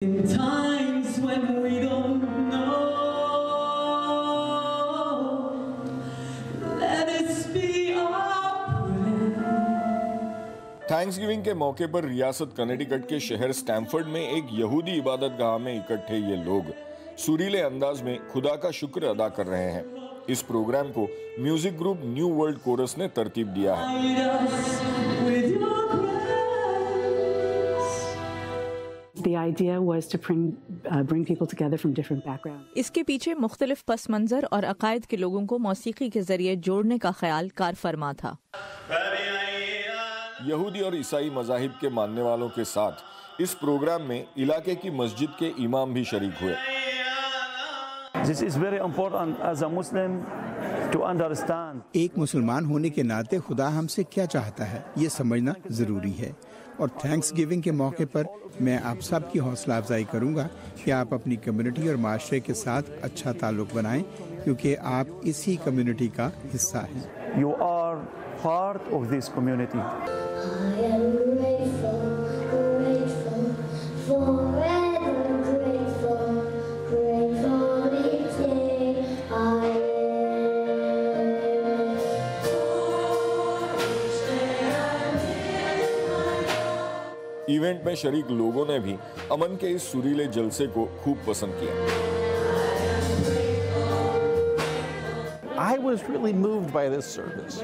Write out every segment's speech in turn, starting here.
In times when we don't know, let us be our prayer. Thanksgiving के मौके पर रियासत कनेटिकट के शहर स्टैमफोर्ड में एक यहूदी इबादतगाह में इकट्ठे ये लोग सुरीले अंदाज में खुदा का शुक्र अदा कर रहे हैं। इस प्रोग्राम को music group new world chorus ने तरतीब दिया है। The idea was to bring people together from different backgrounds. इसके पीछे मुख्तलिफ पस मंजर और अकायद के लोगों को मौसीकी के जरिए जोड़ने का ख्याल कार फरमा था। यहूदी और ईसाई मज़ाहिब के मानने वालों के साथ इस प्रोग्राम में इलाके की मस्जिद के इमाम भी शरीक हुए। This is very important as a Muslim to understand. एक मुसलमान होने के नाते खुदा हमसे क्या चाहता है ये समझना जरूरी है, और थैंक्स गिविंग के मौके पर मैं आप सब की हौसला अफजाई करूंगा कि आप अपनी कम्युनिटी और माशरे के साथ अच्छा ताल्लुक बनाएं, क्योंकि आप इसी कम्युनिटी का हिस्सा हैं। You are part of this community. I am grateful, grateful, forever grateful, grateful each day I event में शरीक लोगों ने भी अमन के इस सुरीले जलसे को खूब पसंद किया। I was really moved by this service.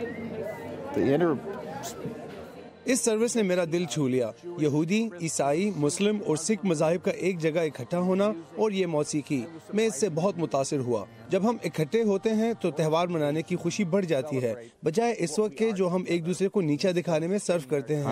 इस सर्विस ने मेरा दिल छू लिया। यहूदी, ईसाई, मुस्लिम और सिख मज़ाहिब का एक जगह इकट्ठा होना और ये मौसीकी, मैं इससे बहुत मुतासिर हुआ। जब हम इकट्ठे होते हैं तो त्यौहार मनाने की खुशी बढ़ जाती है, बजाय इस वक्त के जो हम एक दूसरे को नीचा दिखाने में सर्व करते हैं।